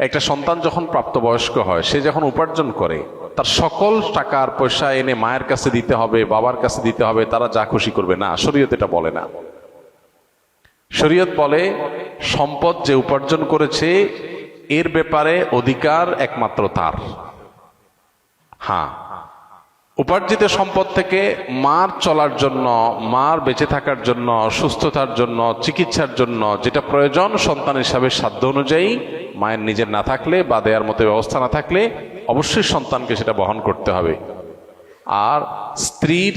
একটা সন্তান যখন প্রাপ্তবয়স্ক হয়, সে যখন উপার্জন করে, তার সকল টাকার পয়সা এনে মায়ের কাছে দিতে হবে, বাবার কাছে দিতে হবে, তারা যা খুশি করবে না। শরীয়ত এটা বলে না। শরীয়ত বলে সম্পদ যে উপার্জন করেছে এর ব্যাপারে অধিকার একমাত্র তার। হ্যাঁ, উপার্জিত সম্পদ থেকে মার চলার জন্য, মার বেঁচে থাকার জন্য, সুস্থতার জন্য, চিকিৎসার জন্য যেটা প্রয়োজন সন্তান হিসাবে সাধ্য অনুযায়ী, মায়ের নিজের না থাকলে বা দেয়ার মতো ব্যবস্থা না থাকলে অবশ্যই সন্তানকে সেটা বহন করতে হবে। আর স্ত্রীর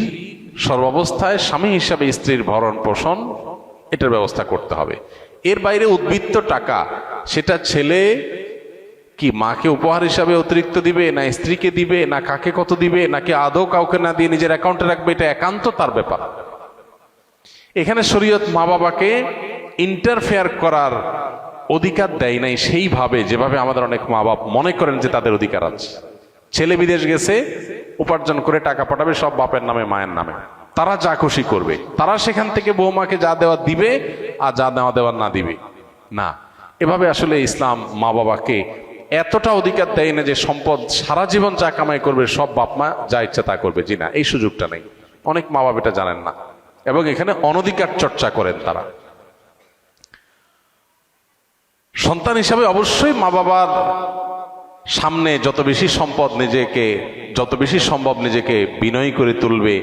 সর্বাবস্থায় স্বামী হিসাবে স্ত্রীর ভরণ পোষণ এটার ব্যবস্থা করতে হবে। এর বাইরে উদ্বৃত্ত টাকা সেটা ছেলে কি মাকে উপহার হিসাবে অতিরিক্ত দিবে, না স্ত্রীকে দিবে, না কাকে কত দিবে, নাকি আদৌ কাউকে না দিয়ে নিজের অ্যাকাউন্টে রাখবে, এটা একান্ত তার ব্যাপার। এখানে শরীয়ত মা বাবাকে ইন্টারফেয়ার করার অধিকার দেয় নাই সেইভাবে যেভাবে আমাদের অনেক মা বাপ মনে করেন যে তাদের অধিকার আছে। ছেলে বিদেশ গেছে, উপার্জন করে টাকা পাঠাবে সব বাপের নামে মায়ের নামে, তারা যা খুশি করবে, তারা সেখান থেকে বৌমাকে যা দেওয়া দিবে আর যা নেওয়া দেওয়ার না দিবে না। এভাবে আসলে ইসলাম মা বাবাকে এতটা অধিকার দেয় না যে সম্পদ সারা জীবন যা কামাই করবে সব বাপ মা যা ইচ্ছা তা করবে। জি না, এই সুযোগটা নেই। অনেক মা বাবা এটা জানেন না এবং এখানে অনধিকার চর্চা করেন তারা। সন্তান হিসাবে অবশ্যই মা বাবার সামনে যত বেশি সম্পদ নিজেকে, যত বেশি সম্ভব নিজেকে বিনয়ী করে তুলবে,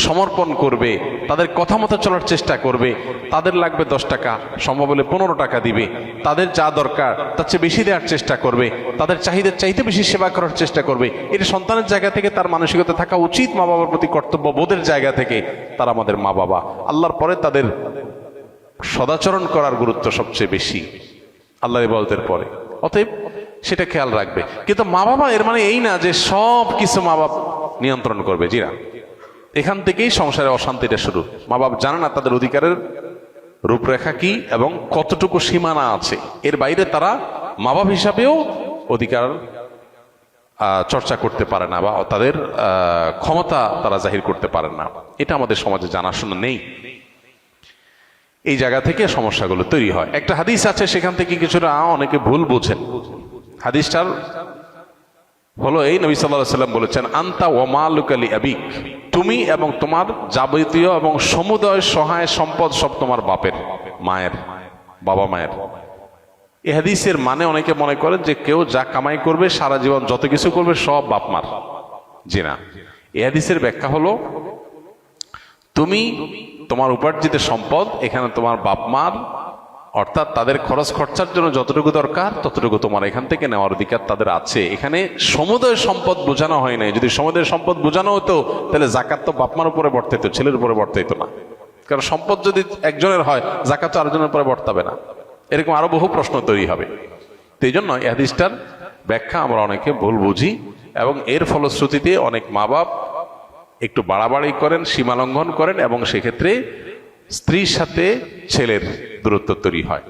সমর্পণ করবে, তাদের কথা মতো চলার চেষ্টা করবে। তাদের লাগবে 10 টাকা, সম্ভব হলে 15 টাকা দিবে। তাদের যা দরকার তার চেয়ে বেশি দেওয়ার চেষ্টা করবে। তাদের চাহিদার চাইতে বেশি সেবা করার চেষ্টা করবে। এটা সন্তানের জায়গা থেকে তার মানসিকতা থাকা উচিত। মা বাবার প্রতি কর্তব্য বোধের জায়গা থেকে তারা আমাদের মা বাবা। আল্লাহর পরে তাদের সদাচরণ করার গুরুত্ব সবচেয়ে বেশি আল্লাহর ইবাদতের পরে। অতএব সেটা খেয়াল রাখবে। কিন্তু মা বাবা এর মানে এই না যে সব কিছু মা বাপ নিয়ন্ত্রণ করবে। জি না, এখান থেকেই সংসারে অশান্তিটা শুরু। মা বাপ জানে না তাদের অধিকারের রূপরেখা কি এবং কতটুকু সীমানা আছে। এর বাইরে তারা মা বাপ হিসাবেও অধিকার চর্চা করতে পারে না বা তাদের ক্ষমতা তারা জাহির করতে পারে না। এটা আমাদের সমাজে জানাশোনা নেই। এই জায়গা থেকে সমস্যাগুলো তৈরি হয়। একটা হাদিস আছে, সেখান থেকে কিছুটা অনেকে ভুল বোঝেন। হাদিসটার হলো এই, নবী সাল্লাল্লাহু আলাইহি ওয়াসাল্লাম বলেছেন, আনতা ওয়া মালুকা লি আবিক, তুমি এবং তোমার যাবতীয় এবং সমুদয় সহায় সম্পদ সব তোমার বাপের, মায়ের, বাবা মায়ের। এই হাদিসের মানে অনেকে মনে করেন যে কেউ যা কামাই করবে সারা জীবন যত কিছু করবে সব বাপ মার। জি না, এই হাদিসের ব্যাখ্যা হলো তুমি তোমার উপার্জিত সম্পদ এখানে তোমার বাপ মার, অর্থাৎ তাদের খরচ খরচার জন্য যতটুকু দরকার ততটুকু তোমার এখান থেকে নেওয়ার অধিকার তাদের আছে। এখানে সমুদয় সম্পদ বোঝানো হয় নাই। যদি সমুদয় সম্পদ বোঝানো হতো তাহলে জাকাত তো বাপ মার উপরে বর্তাইতো, ছেলের উপরে বর্তাইতো না। কারণ সম্পদ যদি একজনের হয়, জাকাত তো আরেকজনের উপরে বর্তাবে না। এরকম আরো বহু প্রশ্ন তৈরি হবে। তো এই জন্য এই হাদিসটার ব্যাখ্যা আমরা অনেকে ভুল বুঝি এবং এর ফলশ্রুতিতে অনেক মা বাপ একটু বাড়াবাড়ি করেন, সীমা লঙ্ঘন করেন এবং সেক্ষেত্রে স্ত্রীর সাথে ছেলের দূরত্ব তৈরি হয়।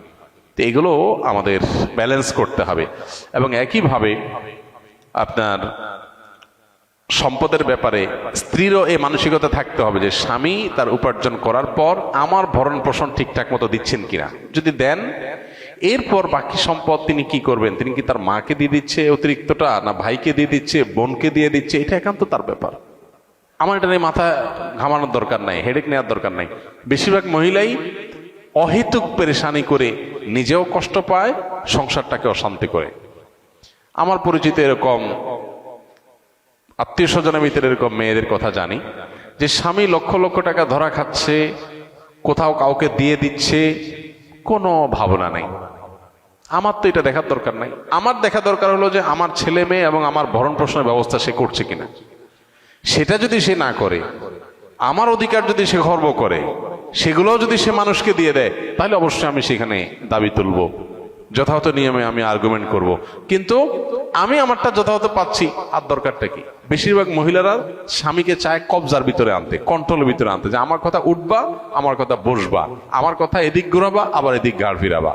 তো এগুলো আমাদের ব্যালেন্স করতে হবে। এবং একইভাবে আপনার সম্পদের ব্যাপারে স্ত্রীরও এই মানসিকতা থাকতে হবে যে স্বামী তার উপার্জন করার পর আমার ভরণ পোষণ ঠিকঠাক মতো দিচ্ছেন কিনা। যদি দেন, এরপর বাকি সম্পদ তিনি কি করবেন, তিনি কি তার মাকে দিয়ে দিচ্ছে অতিরিক্তটা, না ভাইকে দিয়ে দিচ্ছে, বোনকে দিয়ে দিচ্ছে, এটা একান্ত তার ব্যাপার। আমার এটা নিয়ে মাথা ঘামানোর দরকার নাই, হেডেক নেওয়ার দরকার নাই। বেশিরভাগ মহিলাই অহেতুক পেরেশানি করে নিজেও কষ্ট পায়, সংসারটাকে অশান্তি করে। আমার পরিচিত এরকম আত্মীয় স্বজনের ভিতরে এরকম মেয়েদের কথা জানি যে স্বামী লক্ষ লক্ষ টাকা ধরা খাচ্ছে, কোথাও কাউকে দিয়ে দিচ্ছে, কোনো ভাবনা নেই। আমার তো এটা দেখার দরকার নাই। আমার দেখা দরকার হলো যে আমার ছেলে মেয়ে এবং আমার ভরণ পোষণের ব্যবস্থা সে করছে কিনা। সেটা যদি সে না করে, আমার অধিকার যদি সে খর্ব করে, সেগুলোও যদি সে মানুষকে দিয়ে দেয়, তাহলে অবশ্যই আমি সেখানে দাবি তুলব, যথাযথ নিয়মে আমি আর্গুমেন্ট করব। কিন্তু আমি আমারটা যথাযথ পাচ্ছি, আর দরকারটা কি? বেশিরভাগ মহিলারা স্বামীকে চায় কবজার ভিতরে আনতে, কন্ট্রোলের ভিতরে আনতে, যে আমার কথা উঠবা, আমার কথা বসবা, আমার কথা এদিক ঘোরাবা, আবার এদিক ঘাড় ফিরাবা।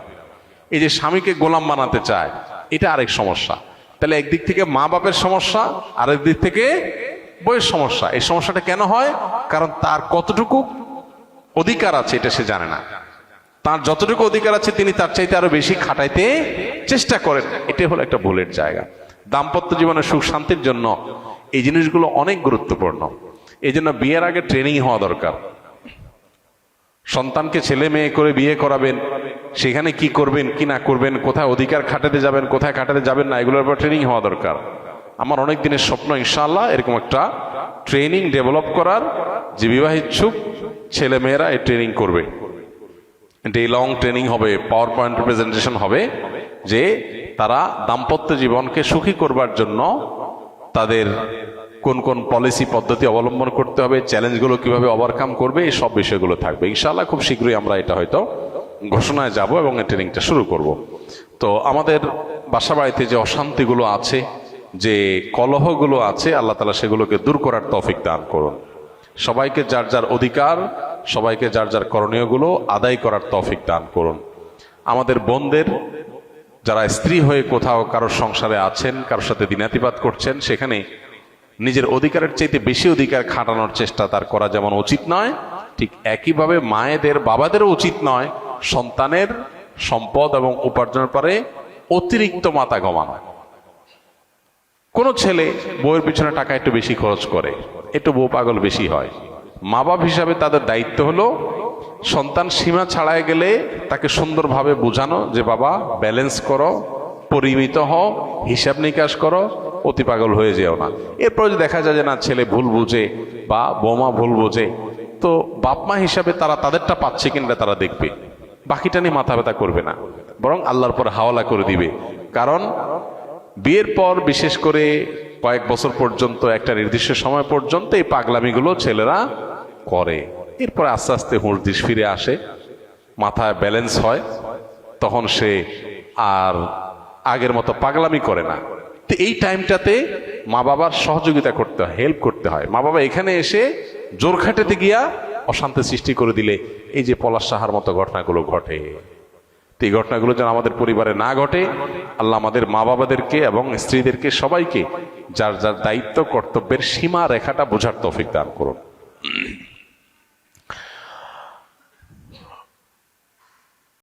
এই যে স্বামীকে গোলাম বানাতে চায়, এটা আরেক সমস্যা। তাহলে একদিক থেকে মা বাপের সমস্যা, আরেক দিক থেকে বইয়ের সমস্যা। এই সমস্যাটা কেন হয়? কারণ তার কতটুকু অধিকার আছে এটা সে জানে না। তার যতটুকু অধিকার আছে তিনি তার চাইতে আরো বেশি খাটাইতে চেষ্টা করেন। এটাই হলো একটা ভুলের জায়গা। দাম্পত্য জীবনের সুখ শান্তির জন্য এই জিনিসগুলো অনেক গুরুত্বপূর্ণ। এই জন্য বিয়ের আগে ট্রেনিং হওয়া দরকার। সন্তানকে ছেলে মেয়ে করে বিয়ে করাবেন, সেখানে কি করবেন কি না করবেন, কোথায় অধিকার খাটাতে যাবেন কোথায় খাটাতে যাবেন না, এগুলোর উপর ট্রেনিং হওয়া দরকার। আমার অনেক দিনের স্বপ্ন ইনশাআল্লাহ এরকম একটা ট্রেনিং ডেভেলপ করার, যে বিবাহ ইচ্ছুক ছেলে মেয়েরা এই ট্রেনিং করবে। ডে লং ট্রেনিং হবে, পাওয়ার পয়েন্ট প্রেজেন্টেশন হবে, যে তারা দাম্পত্য জীবনকে সুখী করবার জন্য তাদের কোন কোন পলিসি পদ্ধতি অবলম্বন করতে হবে, চ্যালেঞ্জগুলো কিভাবে ওভারকাম করবে, এই সব বিষয়গুলো থাকবে ইনশাআল্লাহ। খুব শীঘ্রই আমরা এটা হয়তো ঘোষণায় যাব এবং এই ট্রেনিংটা শুরু করব। তো আমাদের বাসা বাড়িতে যে অশান্তিগুলো আছে, যে কলহগুলো আছে, আল্লাহ তাআলা সেগুলোকে দূর করার তৌফিক দান করুন। সবাইকে যার যার অধিকার, সবাইকে যার যার করণীয়গুলো আদায় করার তৌফিক দান করুন। আমাদের বোনদের যারা স্ত্রী হয়ে কোথাও কারোর সংসারে আছেন, কারোর সাথে দিনাতিপাত করছেন, সেখানে নিজের অধিকারের চাইতে বেশি অধিকার খাটানোর চেষ্টা তার করা যেমন উচিত নয়, ঠিক একইভাবে মায়েদের বাবাদেরও উচিত নয় সন্তানের সম্পদ এবং উপার্জনের পরে অতিরিক্ত মাথা ঘামানো। কোন ছেলে বউয়ের পিছনে টাকা একটু বেশি খরচ করে, একটু বউ পাগল বেশি হয়, মা বাপ হিসাবে তাদের দায়িত্ব হলো সন্তান সীমা ছাড়ায় গেলে তাকে সুন্দরভাবে বোঝানো যে বাবা ব্যালেন্স করো, পরিমিত হও, হিসাব নিকাশ করো, অতি পাগল হয়ে যেও না। এরপর যদি দেখা যায় যে না ছেলে ভুল বুঝে বা বৌমা ভুল বোঝে, তো বাপ মা হিসাবে তারা তাদেরটা পাচ্ছে কিনা তারা দেখবে, বাকিটা নিয়ে মাথা ব্যথা করবে না, বরং আল্লাহর পর হাওয়ালা করে দিবে। কারণ বিয়ের পর বিশেষ করে কয়েক বছর পর্যন্ত, একটা নির্দিষ্ট সময় পর্যন্ত এই পাগলামিগুলো ছেলেরা করে। এরপর আস্তে আস্তে হুঁশ দিশ ফিরে আসে, মাথায় ব্যালেন্স হয়, তখন সে আর আগের মতো পাগলামি করে না। তো এই টাইমটাতে মা বাবার সহযোগিতা করতে হয়, হেল্প করতে হয়। মা বাবা এখানে এসে জোর খাটাতে গিয়া অশান্তি সৃষ্টি করে দিলে এই যে পলাশ সাহার মতো ঘটনাগুলো ঘটে, এই ঘটনাগুলো যেন আমাদের পরিবারে না ঘটে, আল্লাহ আমাদের মা বাবাদেরকে এবং স্ত্রীদেরকে সবাইকে যার যার দায়িত্ব কর্তব্যের সীমা রেখাটা বোঝার তৌফিক দান করুন।